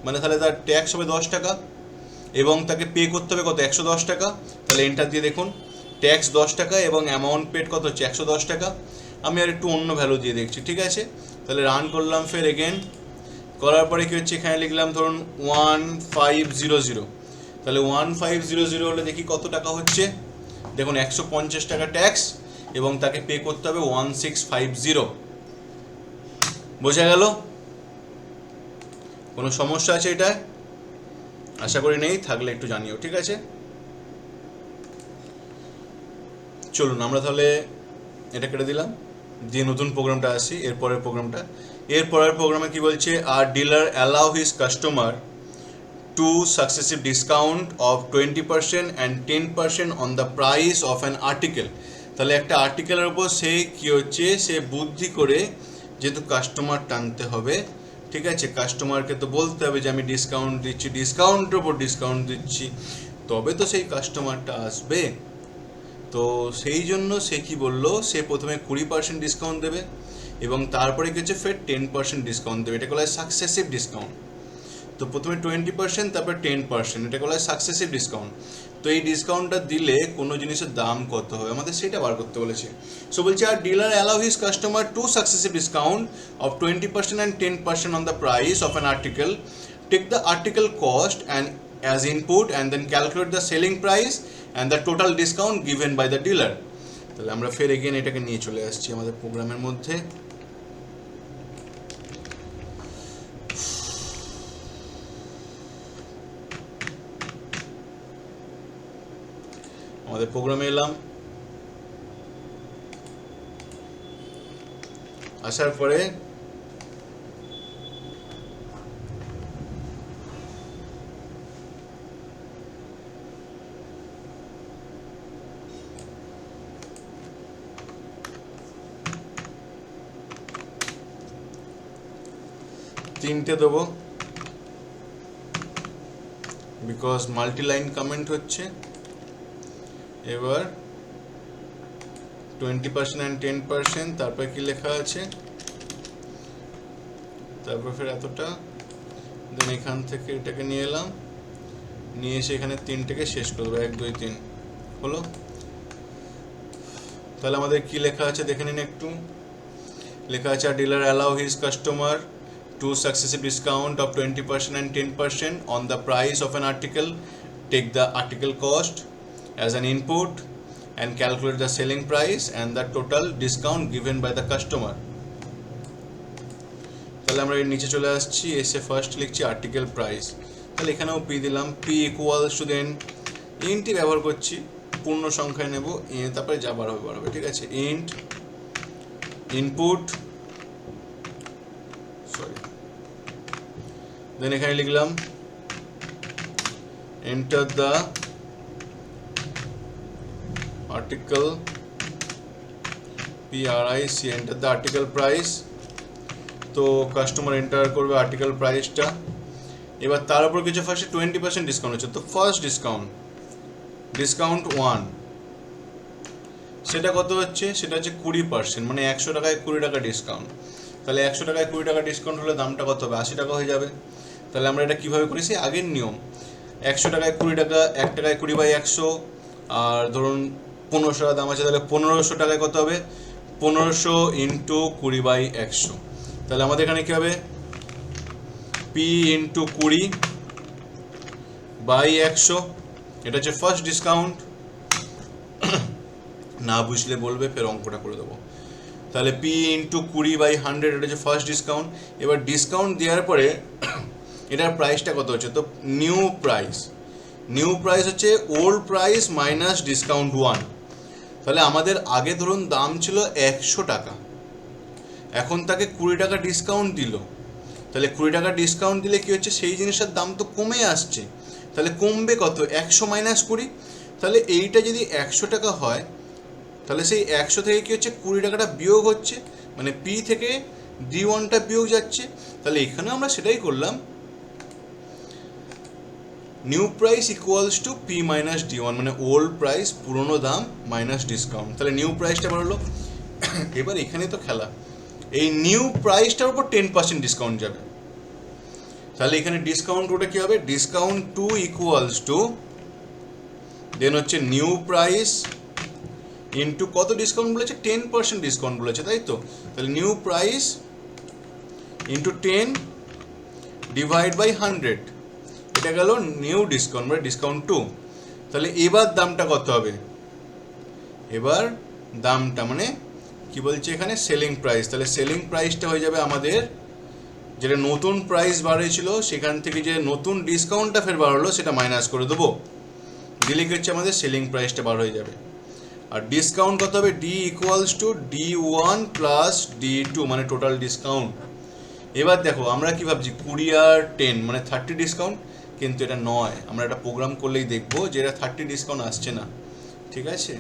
মানে তাহলে তার ট্যাক্স হবে 10 টাকা এবং তাকে পে করতে হবে কত, 110 টাকা। তাহলে এন্টার দিয়ে দেখুন, ট্যাক্স 10 টাকা এবং অ্যামাউন্ট পেড কত হচ্ছে, 110 টাকা। আমি আর একটু অন্য ভ্যালু দিয়ে দেখছি, ঠিক আছে। তাহলে রান করলাম, ফের এগেন করার পরে কি হচ্ছে, এখানে লিখলাম ধরুন 1500। তাহলে 1500 হলে দেখি কত টাকা হচ্ছে, দেখুন 150 টাকা ট্যাক্স এবং তাকে পে করতে হবে 1650। বোঝা গেল? কোনো সমস্যা আছে এটা? আশা করি নেই, থাকলে একটু জানিও, ঠিক আছে। চলুন আমরা তাহলে এটা কেটে দিলাম, দিয়ে নতুন প্রোগ্রামটা আসি, এরপরের প্রোগ্রামে কি বলছে, আর dealer allow his customer to successive discount of 20% and 10% on the price of an article. তাহলে একটা আর্টিকেলের উপর সে কী হচ্ছে, সে বুদ্ধি করে যেহেতু কাস্টমার টানতে হবে, ঠিক আছে, কাস্টমারকে তো বলতে হবে যে আমি ডিসকাউন্ট দিচ্ছি, ডিসকাউন্টের উপর ডিসকাউন্ট দিচ্ছি, তবে তো সেই কাস্টমারটা আসবে। তো সেই জন্য সে কি বললো, সে প্রথমে 20% ডিসকাউন্ট দেবে এবং তারপরে কি হচ্ছে ফের 10% ডিসকাউন্ট দেবে, এটা বলা হয় সাকসেসিভ ডিসকাউন্ট। তো প্রথমে 20%, তারপরে 10%, এটা বলা হয় সাকসেসিভ ডিসকাউন্ট। তো এই ডিসকাউন্টটা দিলে কোনো জিনিসের দাম কত হবে আমাদের সেটা বার করতে বলেছে। সো বলছে, আর dealer allow his customer to successive discount of 20% and 10% on the price of an article, take the article cost and as input and then calculate the selling price and the total discount given by the dealer. তাহলে আমরা ফের again এটাকে নিয়ে চলে আসছি আমাদের প্রোগ্রামের মধ্যে। আমাদের প্রোগ্রামে এলাম, আসার পরে তিনটে দেবো, বিকজ মাল্টি লাইন কমেন্ট হচ্ছে। এবার 20% অ্যান্ড 10%, তারপরে কি লেখা আছে, তারপর ফের এতটা, দেন এখান থেকে এটাকে নিয়ে এলাম, নিয়ে এসে এখানে 3টেকে শেষ করে দেবো, 1 2 3 হলো। তাহলে আমাদের কি লেখা আছে দেখে নিন একটু। লেখা আছে, dealer allow his customer to successive discount of 20% and 10% on the price of an article, take the article cost as an input and calculate the selling price and the total discount given by the customer. তাহলে আমরা এর নিচে চলে আসছি, এসে first লিখছি article price. তাহলে এখানেও পি দিলাম, পি ইকুয়ালস টু দেন ইন্টই ব্যবহার করছি, পূর্ণ সংখ্যায় নেব, তারপরে যা বাড়াবে, ঠিক আছে, ইন্ট ইনপুট, দেন এখানে লিখলাম enter the article PRIC, enter the article price. তো কাস্টমার এন্টার করবে আর্টিকেল প্রাইসটা। এবার তার উপর কিছু ফার্স্টে 20% ডিসকাউন্ট হচ্ছে, তো ফার্স্ট ডিসকাউন্ট 1, সেটা কত হচ্ছে, সেটা হচ্ছে 20%, মানে 100 টাকায় 20 টাকা ডিসকাউন্ট। তাহলে 100 টাকায় 20 টাকা ডিসকাউন্ট হলে দামটা কত হবে, 80 টাকা হয়ে যাবে। তাহলে আমরা এটা কীভাবে করি, সেই আগের নিয়ম, 100 টাকায় 20 টাকা, 1 টাকায় 20/100, আর ধরুন 1500 টাকা দাম আছে, তাহলে 1500 টাকায় কত হবে, 1500 ইন্টু 20/100। তাহলে আমাদের এখানে কী হবে, P ইন্টু 20/100, এটা হচ্ছে ফার্স্ট ডিসকাউন্ট। না বুঝলে বলবে, ফের অঙ্কটা করে দেবো। তাহলে P ইন্টু 20/100, এটা হচ্ছে ফার্স্ট ডিসকাউন্ট। এবার ডিসকাউন্ট দেওয়ার পরে এটার প্রাইসটা কত হচ্ছে, তো নিউ প্রাইস হচ্ছে ওল্ড প্রাইস মাইনাস ডিসকাউন্ট 1। তাহলে আমাদের আগে ধরুন দাম ছিল 100 টাকা, এখন তাকে 20 টাকা ডিসকাউন্ট দিল, তাহলে 20 টাকা ডিসকাউন্ট দিলে কী হচ্ছে, সেই জিনিসটার দাম তো কমে আসছে, তাহলে কমবে কত, 100 মাইনাস 20। তাহলে এইটা যদি 100 টাকা হয়, তাহলে সেই 100 থেকে কী হচ্ছে, 20 টাকাটা বিয়োগ হচ্ছে, মানে পি থেকে D1টা বিয়োগ যাচ্ছে। তাহলে এখানে আমরা সেটাই করলাম, new price equals to P minus D1, মানে ওল্ড প্রাইস পুরনো দাম মাইনাস ডিসকাউন্ট। তাহলে নিউ প্রাইসটা বাড়লো। এবার এখানে তো খেলা, এই নিউ প্রাইসটার উপর 10% ডিসকাউন্ট যাবে। তাহলে এখানে ডিসকাউন্ট ওটা কী হবে, ডিসকাউন্ট 2 ইকুয়ালস টু দেন হচ্ছে নিউ প্রাইস ইন্টু কত ডিসকাউন্ট বলেছে, 10% ডিসকাউন্ট বলেছে, তাই তো। তাহলে new price into 10 divide by 100, এটা গেল নিউ ডিসকাউন্ট মানে ডিসকাউন্ট 2। তাহলে এবার দামটা কত হবে, এবার দামটা মানে কি বলছে এখানে সেলিং প্রাইস। তাহলে সেলিং প্রাইসটা হয়ে যাবে আমাদের যেটা নতুন প্রাইস বাড়িয়েছিল সেখান থেকে যে নতুন ডিসকাউন্টটা ফের বাড়লো সেটা মাইনাস করে দেবো, দিলে কি হচ্ছে আমাদের সেলিং প্রাইসটা বার হয়ে যাবে। আর ডিসকাউন্ট কত হবে, D equals to D1 plus D2 মানে টোটাল ডিসকাউন্ট। এবার দেখো আমরা কি ভাবছি 20 আর 10 মানে 30 ডিসকাউন্ট, কিন্তু এটা নয়। আমরা একটা প্রোগ্রাম করলেই দেখবো যে এটা 30 ডিসকাউন্ট আসছে না, ঠিক আছে।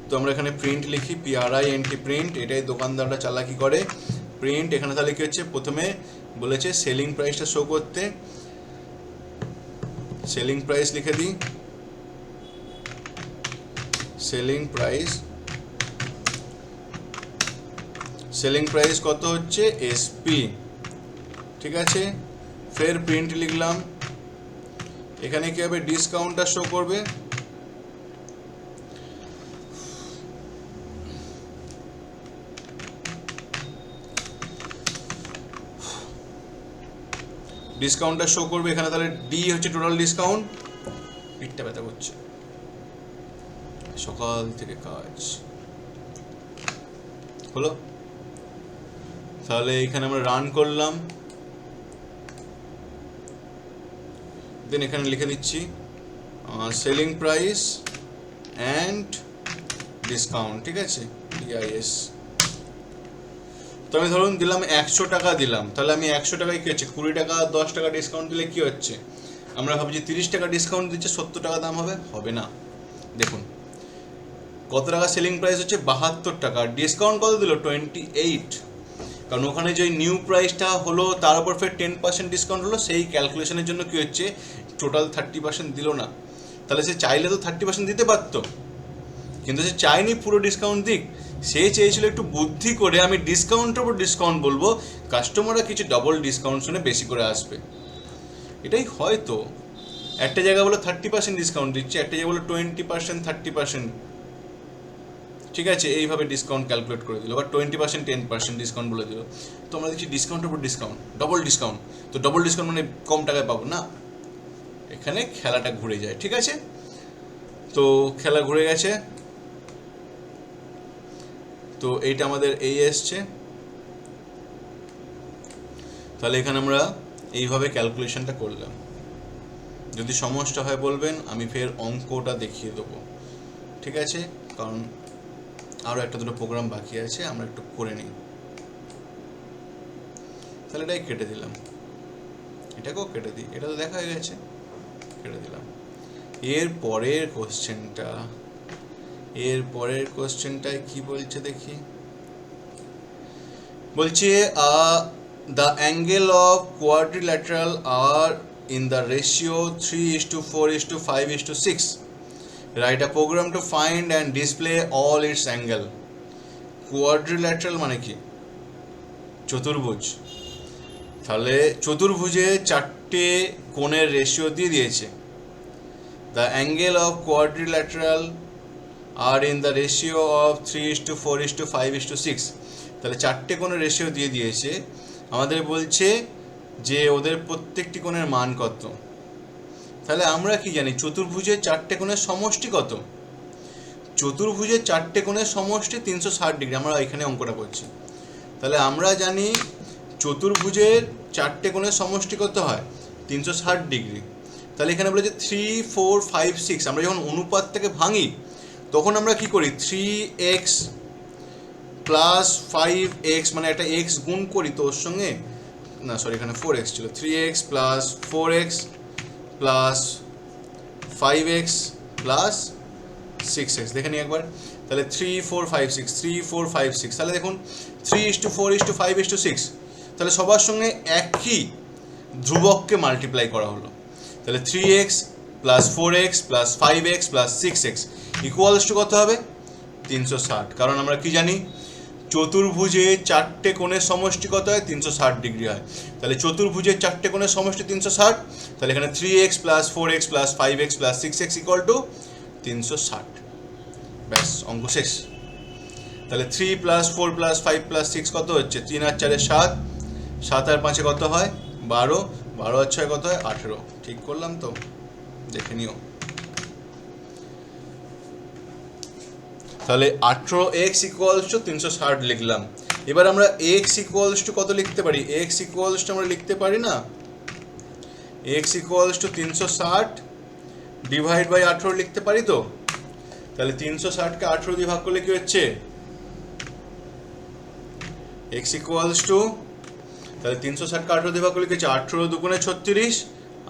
তো আমরা এখানে প্রিন্ট লিখি, PRINT প্রিন্ট, এটাই দোকানদাররা চালাকি করে। প্রিন্ট এখানে তাহলে কি হচ্ছে, প্রথমে বলেছে সেলিং প্রাইসটা শো করতে, সেলিং প্রাইস লিখে দিই, সেলিং প্রাইস কত হচ্ছে SP, ঠিক আছে। ফের প্রিন্ট লিখলাম, এখানে কি হবে ডিসকাউন্টটা শো করবে, ডিসকাউন্টটা শো করবে এখানে। তাহলে D হচ্ছে টোটাল ডিসকাউন্ট, পিঠটা ব্যথা করছে সকাল থেকে কাজ হলো। তাহলে এখানে আমরা রান করলাম, দেন এখানে লিখে দিচ্ছি সেলিং প্রাইস অ্যান্ড ডিসকাউন্ট, ঠিক আছে, DIS। তো আমি ধরুন দিলাম 100 টাকা দিলাম, তাহলে আমি 100 টাকায় কী হচ্ছে 20 টাকা 10 টাকা ডিসকাউন্ট দিলে কী হচ্ছে, আমরা ভাবছি 30 টাকা ডিসকাউন্ট দিচ্ছে 70 টাকা দাম হবে, হবে না। দেখুন কত টাকা সেলিং প্রাইস হচ্ছে 72 টাকা, ডিসকাউন্ট কত দিল 28, কারণ ওখানে যে নিউ প্রাইসটা হলো তার উপর ফের 10% ডিসকাউন্ট হলো, সেই ক্যালকুলেশনের জন্য কী হচ্ছে টোটাল 30% দিল না। তাহলে সে চাইলে তো 30% দিতে পারতো, কিন্তু সে চায়নি পুরো ডিসকাউন্ট দিক, সে চেয়েছিল একটু বুদ্ধি করে আমি ডিসকাউন্টের উপর ডিসকাউন্ট বলবো, কাস্টমাররা কিছু ডবল ডিসকাউন্ট শুনে বেশি করে আসবে। এটাই হয়তো একটা জায়গায় বলো 30% ডিসকাউন্ট দিচ্ছে, একটা জায়গায় বলো 20% 30%, ঠিক আছে, এইভাবে ডিসকাউন্ট ক্যালকুলেট করে দিল, বা 20% 10% ডিসকাউন্ট বলে দিল। তো আমরা দেখছি ডিসকাউন্টের উপর ডিসকাউন্ট, ডবল ডিসকাউন্ট, তো ডবল ডিসকাউন্ট মানে কম টাকায় পাবো না, এখানে খেলাটা ঘুরে যায়, ঠিক আছে। তো খেলা ঘুরে গেছে, তো এইটা আমাদের এই এসছে। তাহলে এখানে আমরা এইভাবে ক্যালকুলেশনটা করলাম। যদি সমস্যা হয় বলবেন, আমি ফের অঙ্কটা দেখিয়ে দেবো, ঠিক আছে, কারণ আরও একটা দুটো প্রোগ্রাম বাকি আছে, আমরা একটু করে নিই। তাহলে এটাই কেটে দিলাম, এটাকেও কেটে দিই, এটা তো দেখা হয়ে গেছে, কেটে দিলাম। এর পরের কোশ্চেনটায় কি বলছে দেখি, বলছে the angle of quadrilateral are in the ratio 3:4:5:6, write a program to find and display all its angle। Quadrilateral মানে কি, চতুর্ভুজ। তাহলে চতুর্ভুজে 4টে কোণের রেশিও দিয়ে দিয়েছে, the angle of quadrilateral are in the ratio of 3:4:5:6। তাহলে 4টে কোণের রেশিও দিয়ে দিয়েছে, আমাদের বলছে যে ওদের প্রত্যেকটি কোণের মান কত। তাহলে আমরা কি জানি চতুর্ভুজের 4টে কোণের সমষ্টি কত, চতুর্ভুজের 4টে কোণের সমষ্টি 360 ডিগ্রি, আমরা এখানে অঙ্কটা করছি। তাহলে আমরা জানি চতুর্ভুজের 4টে কোণের সমষ্টি কত হয় 360 ডিগ্রি। তাহলে এখানে বলেছে 3, 4, 5, 6, আমরা যখন অনুপাত থেকে ভাঙি তখন আমরা কি করি 3x প্লাস 5x মানে একটা x গুণ করি, তো ওর সঙ্গে না সরি এখানে 4x ছিল, 3x plus 4x plus 5x plus 6x, দেখে নিই একবার। তাহলে 3 4 5 6 3 4 5 6, তাহলে দেখুন 3:4:5:6, তাহলে সবার সঙ্গে একই ধ্রুবককে মাল্টিপ্লাই করা হলো। তাহলে 3x plus 4x plus 5x plus 6x equals to কত হবে? 360। কারণ আমরা কি জানি, চতুর্ভুজে চারটে কোণের সমষ্টি কত হয়? 360 ডিগ্রি হয়। তাহলে চতুর্ভুজের চারটে কোণের সমষ্টি 360, তাহলে এখানে 3x plus 4x plus 5x plus 6x equal to 360। ব্যাস, অঙ্ক শেষ। তাহলে 3 প্লাস 4 প্লাস 5 প্লাস 6 কত হচ্ছে? 3 আর 4 7, 7 আর 5 কত হয়? 12, 12 আর 6 কত হয়? 18। ঠিক করলাম তো? দেখে নিও। তাহলে 18x ইকুয়ালস টু 360 লিখলাম। এবার আমরা x ইকুয়ালস টু কত লিখতে পারি? x ইকুয়ালস টু আমরা লিখতে পারি না, x equals to 360 divide by 18 লিখতে পারি তো? তাহলে 360কে 18 দিয়ে ভাগ করলে কি হচ্ছে? x ইকুয়ালস টু, তাহলে 360কে 18 দিয়ে ভাগ করলে কি হচ্ছে? 18 দুগুণে 36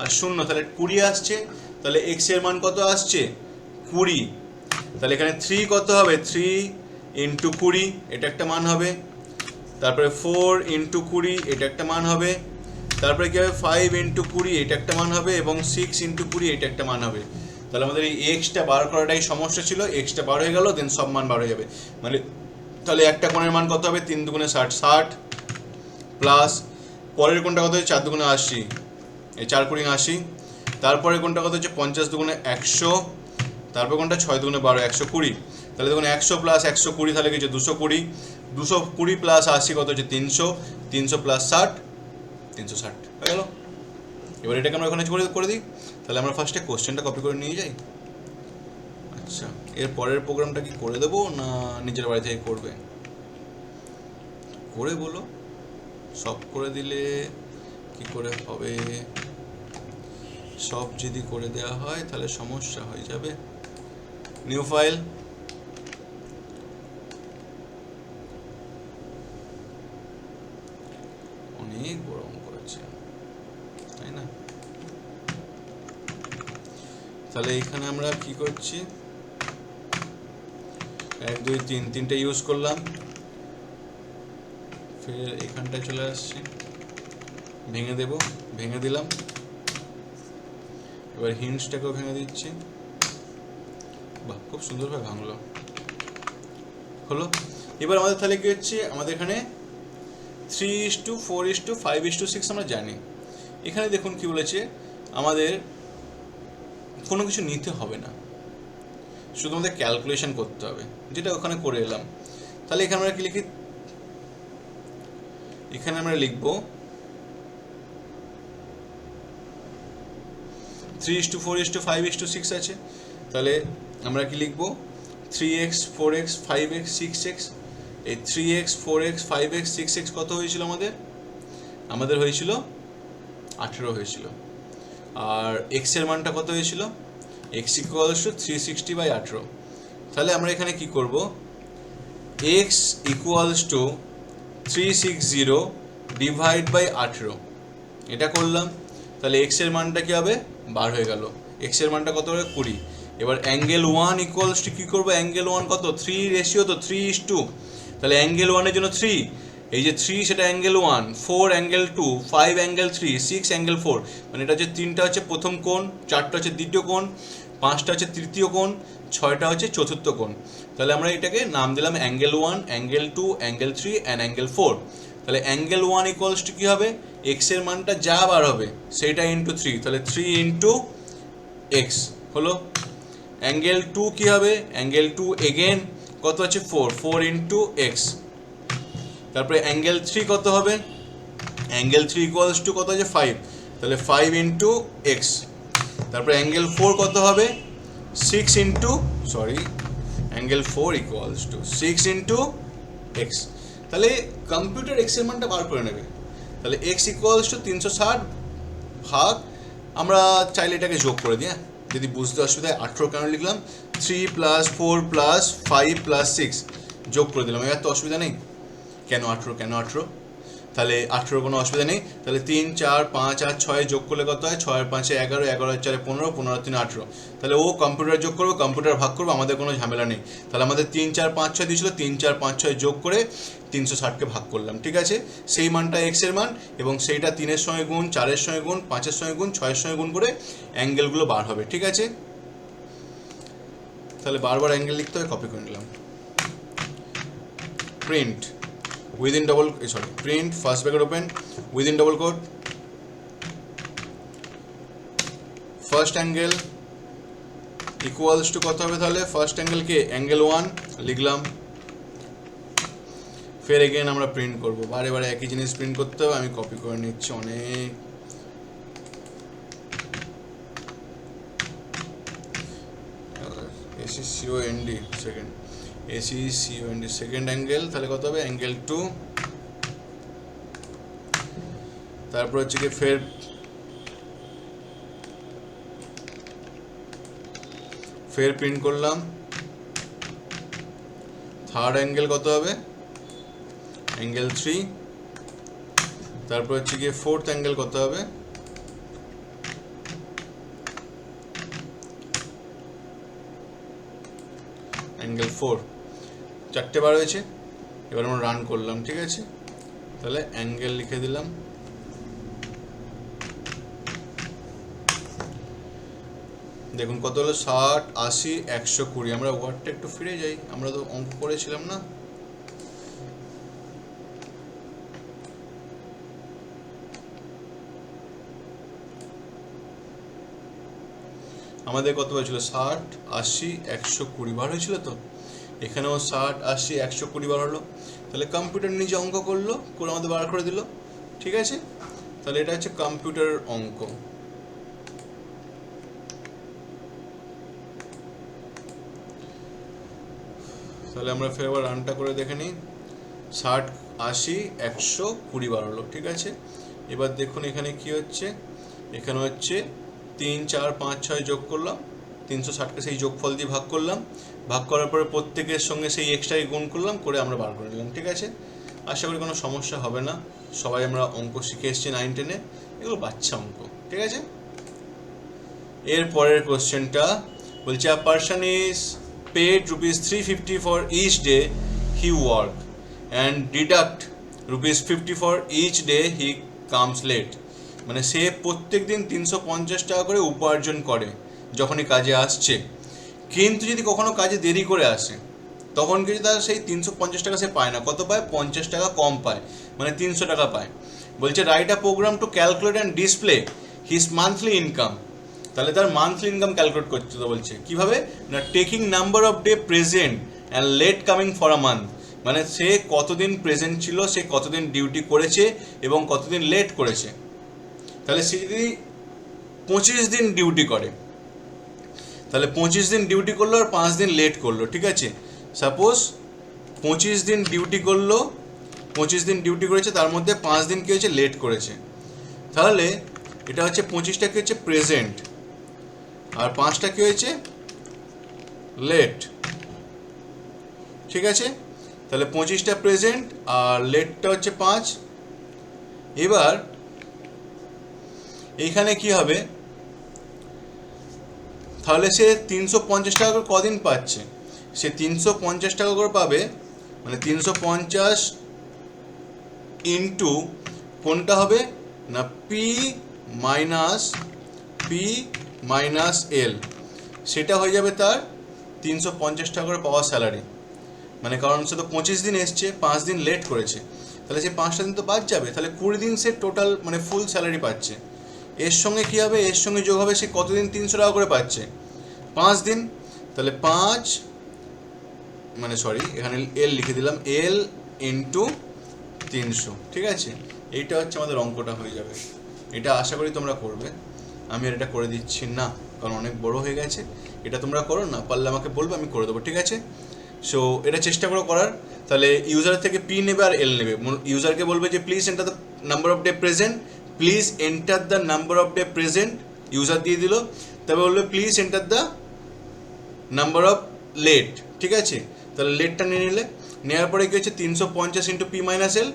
আর 0, তাহলে 20 আসছে। তাহলে x এর মান কত আসছে? 20। তাহলে এখানে 3 কত হবে? 3 ইন্টু 20, এটা একটা মান হবে। তারপরে 4 ইন্টু 20, এটা একটা মান হবে। তারপরে কি হবে? 5 ইন্টু 20, এটা একটা মান হবে। এবং 6 ইন্টু 20, এটা একটা মান হবে। তাহলে আমাদের এই এক্সটা বার করাটাই সমস্যা ছিল। এক্সটা বার হয়ে গেল, দেন সব মান বার হয়ে যাবে। মানে তাহলে একটা কোণের মান কত হবে? 3 দুগুণে 60, 60 প্লাস পরের কোণটা কত হচ্ছে? 4 দুগুণে 80, এই 4 কুড়ি 80। তারপরে কোণটা কত হচ্ছে? 50 দুগুণে 100, তারপর কোনটা 6 দুগুণে 12, 120। তাহলে দেখুন 100 প্লাস 120, তাহলে কি হচ্ছে? 220, 220 প্লাস 80 কত হচ্ছে? 300, 300 প্লাস 60, 360 হয়ে গেল। এবার এটাকে আমরা ওখানে করে দিই। তাহলে আমরা ফার্স্টে কোশ্চেনটা কপি করে নিয়ে যাই। আচ্ছা, এর পরের প্রোগ্রামটা কি করে দেবো না নিজের বাড়ি থেকে করবে? করে বলো, সব করে দিলে কি করে হবে? সব যদি করে দেওয়া হয় তাহলে সমস্যা হয়ে যাবে। নিউ ফাইল, অনেক বড় অঙ্ক আছে তাই না? তাহলে এখানে আমরা কি করছি? 1 2 3, তিনটে ইউজ করলাম। ফের এখানটায় চলে আসছি, ভেঙে দেব, ভেঙে দিলাম। এবার হিন্টসটাকেও ভেঙে দিচ্ছি। বাহ, খুব সুন্দরভাবে ভাঙলো, হলো। এবার আমাদের তাহলে কি হচ্ছে? আমাদের এখানে 3:4:5:6 আমরা জানি। এখানে দেখুন কি বলেছে, আমাদের কোনো কিছু নিতে হবে না, শুধু আমাদের ক্যালকুলেশন করতে হবে, যেটা ওখানে করে এলাম। তাহলে এখানে আমরা কি লিখি? এখানে আমরা লিখব 3:4:5:6 আছে। তাহলে আমরা কি লিখব? 3x 4x 5x 6x। এই 3x 4x 5x 6x কত হয়েছিল আমাদের? আমাদের হয়েছিল 18 হয়েছিল। আর x এর মানটা কত হয়েছিল? x equals to 360/18। তাহলে আমরা এখানে কি করব? x equals to 360 divide by 18, এটা করলাম। তাহলে x এর মানটা কি হবে? বার হয়ে গেল। x এর মানটা কত হবে? 20। এবার অ্যাঙ্গেল 1 ইকুয়ালস টু কি করব? অ্যাঙ্গেল 1 কত? 3 রেশিও তো 3:2। তাহলে অ্যাঙ্গেল 1 এর জন্য 3, এই যে 3 সেটা অ্যাঙ্গেল 1, 4 অ্যাঙ্গেল 2, 5 অ্যাঙ্গেল 3, 6 অ্যাঙ্গেল 4। মানে এটা হচ্ছে 3টা হচ্ছে প্রথম কোণ, 4টা হচ্ছে দ্বিতীয় কোণ, 5টা হচ্ছে তৃতীয় কোণ, 6টা হচ্ছে চতুর্থ কোণ। তাহলে আমরা এটাকে নাম দিলাম angle 1, angle 2, angle 3 and angle 4। তাহলে অ্যাঙ্গেল 1 ইকুয়ালস টু কী হবে? এক্স এর মানটা যা বার হবে সেটা ইন্টু 3, তাহলে 3 ইন্টু এক্স হলো। অ্যাঙ্গেল 2 কী হবে? অ্যাঙ্গেল 2 এগেন কত আছে? 4, 4 ইন্টু এক্স। তারপরে অ্যাঙ্গেল 3 কত হবে? অ্যাঙ্গেল 3 ইকুয়ালস টু কত আছে? 5, তাহলে 5 ইন্টু এক্স। তারপরে অ্যাঙ্গেল 4 কত হবে? 6 into, sorry, angle 4 equals to 6 into x. তাহলে কম্পিউটার এক্স এর মানটা বার করে নেবে। তাহলে এক্স ইকুয়ালস টু 360 ভাগ, আমরা চাইলে এটাকে যোগ করে দিই। হ্যাঁ, যদি বুঝতে অসুবিধা হয় 18 কেন লিখলাম? 3 + 4 + 5 + 6 যোগ করে দিলাম, এবার তো অসুবিধা নেই। কেন 18? কেন 18? তাহলে 18 কোনো অসুবিধা নেই। তাহলে 3 4 5 আর 6 যোগ করলে কত হয়? 6 আর 5 11, 11 আর 4 15, 15 আর 3 18। তাহলে ও কম্পিউটার যোগ করবে, কম্পিউটার ভাগ করবে, আমাদের কোনো ঝামেলা নেই। তাহলে আমাদের 3 4 5 6 দিয়েছিল, 3 4 5 6 যোগ করে 360কে ভাগ করলাম, ঠিক আছে? সেই মানটা এক্স এর মান, এবং সেইটা 3-এর সঙ্গে গুণ, 4-এর সঙ্গে গুণ, 5-এর সঙ্গে গুণ, 6-এর সঙ্গে গুণ করে অ্যাঙ্গেলগুলো বার হবে, ঠিক আছে? তাহলে বারবার অ্যাঙ্গেল লিখতে হবে, কপি করে নিলাম। Print within double print first bracket open within double quote first angle equals to কত হবে? তাহলে ফার্স্ট অ্যাঙ্গেল কে অ্যাঙ্গেল 1 লিখলাম। ফের এগেন আমরা প্রিন্ট করব, বারে বারে একই জিনিস প্রিন্ট করতে হবে। আমি কপি করে নিচ্ছি অনেক। ACCOND second, ACCOND second angle, তাহলে কত হবে? অ্যাঙ্গেল 2। তারপর হচ্ছে কি ফের প্রিন্ট করলাম। থার্ড অ্যাঙ্গেল কত হবে? অ্যাঙ্গেল 3। তারপর হচ্ছে কি ফোর্থ অ্যাঙ্গেল কত হবে? অ্যাঙ্গেল 4। চারটে বার হয়েছে, এবার আমরা রান করলাম, ঠিক আছে? তাহলে অ্যাঙ্গেল লিখে দিলাম। দেখুন কত হলো? 60 80 120। আমরা ওয়ার্ডটা একটু ফিরে যাই, আমরা তো অঙ্ক করেছিলাম না? আমাদের কত হয়েছিল? 60 80 120 বার হয়েছিল তো, এখানেও 60 80 120 বার হলো। তাহলে কম্পিউটার নিজে অঙ্ক করলো, করে আমাদের বার করে দিল, ঠিক আছে? তাহলে এটা হচ্ছে কম্পিউটারের অঙ্ক। তাহলে আমরা ফের আবার রানটা করে দেখে নিই। 60 80 120 বার হলো, ঠিক আছে? এবার দেখুন এখানে কি হচ্ছে। এখানে হচ্ছে 3 4 5 6 যোগ করলাম, 360কে সেই যোগফল দিয়ে ভাগ করলাম, ভাগ করার পরে প্রত্যেকের সঙ্গে সেই এক্সট্রাকে গুণ করলাম, করে আমরা বার করে নিলাম, ঠিক আছে? আশা করি কোনো সমস্যা হবে না। সবাই আমরা অঙ্ক শিখে এসেছি 9 10-এ, এগুলো বাচ্চা অঙ্ক, ঠিক আছে? এর পরের কোশ্চেনটা বলছে a person is paid ₹350 for each day he work and deduct ₹50 for each day he comes late। মানে সে প্রত্যেক দিন 350 টাকা করে উপার্জন করে যখনই কাজে আসছে, কিন্তু যদি কখনো কাজে দেরি করে আসে তখন কিন্তু তার সেই 350 টাকা সে পায় না। কত পায়? 50 টাকা কম পায়, মানে 300 টাকা পায়। বলছে write a program to calculate and display his monthly income. তাহলে তার মান্থলি ইনকাম ক্যালকুলেট করতে বলছে কিভাবে? না taking number of day present and late coming for a month. মানে সে কতদিন প্রেজেন্ট ছিল, সে কতদিন ডিউটি করেছে এবং কতদিন লেট করেছে। তাহলে সে যদি 25 দিন ডিউটি করে, তাহলে 25 দিন ডিউটি করলো আর 5 দিন লেট করলো, ঠিক আছে? সাপোজ 25 দিন ডিউটি করলো, 25 দিন ডিউটি করেছে, তার মধ্যে 5 দিন কী হয়েছে? লেট করেছে। তাহলে এটা হচ্ছে 25টা কী হচ্ছে? প্রেজেন্ট, আর 5টা কী হয়েছে? লেট, ঠিক আছে? তাহলে 25টা প্রেজেন্ট আর লেটটা হচ্ছে 5। এবার এইখানে কি হবে? তাহলে সে 350 টাকা করে কদিন পাচ্ছে? সে 350 টাকা করে পাবে, মানে 350 ইন্টু কোনটা হবে? না পি মাইনাস এল, সেটা হয়ে যাবে তার 350 টাকা করে পাওয়া স্যালারি। মানে কারণ সে তো 25 দিন এসছে, 5 দিন লেট করেছে, তাহলে সে 5টা দিন তো বাদ যাবে, তাহলে 20 দিন সে টোটাল মানে ফুল স্যালারি পাচ্ছে। এর সঙ্গে কী হবে? এর সঙ্গে যোগ হবে সে কতদিন 300 টাকা করে পাচ্ছে? 5 দিন। তাহলে 5 মানে এখানে এল লিখে দিলাম, এল ইন্টু 300, ঠিক আছে? এইটা হচ্ছে আমাদের অঙ্কটা হয়ে যাবে। এটা আশা করি তোমরা করবে, আমি আর এটা করে দিচ্ছি না কারণ অনেক বড় হয়ে গেছে। এটা তোমরা করো, না পারলে আমাকে বলবে, আমি করে দেবো, ঠিক আছে? সো এটা চেষ্টা করো করার। তাহলে ইউজার থেকে পি নেবে আর এল নেবে। ইউজারকে বলবে যে please enter the number of day present, please enter the number of day present, user দিয়ে দিল। তবে বলবে please enter the number of late, ঠিক আছে? তাহলে লেটটা নিয়ে নিলে, নেওয়ার পরে কী হচ্ছে? 350 ইন্টু পি মাইনাস এল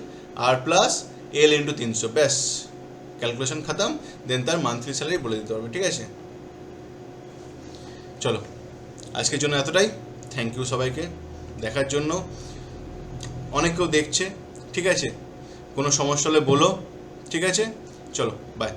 আর প্লাস এল ইন্টু 300, ব্যাস ক্যালকুলেশন খাতাম, দেন তার মান্থলি স্যালারি বলে দিতে পারবে। ঠিক আছে, চলো আজকের জন্য এতটাই। থ্যাংক ইউ সবাইকে দেখার জন্য। অনেক কেউ দেখছে, ঠিক আছে, কোনো সমস্যা হলে বলো, ঠিক আছে, চলো বাই।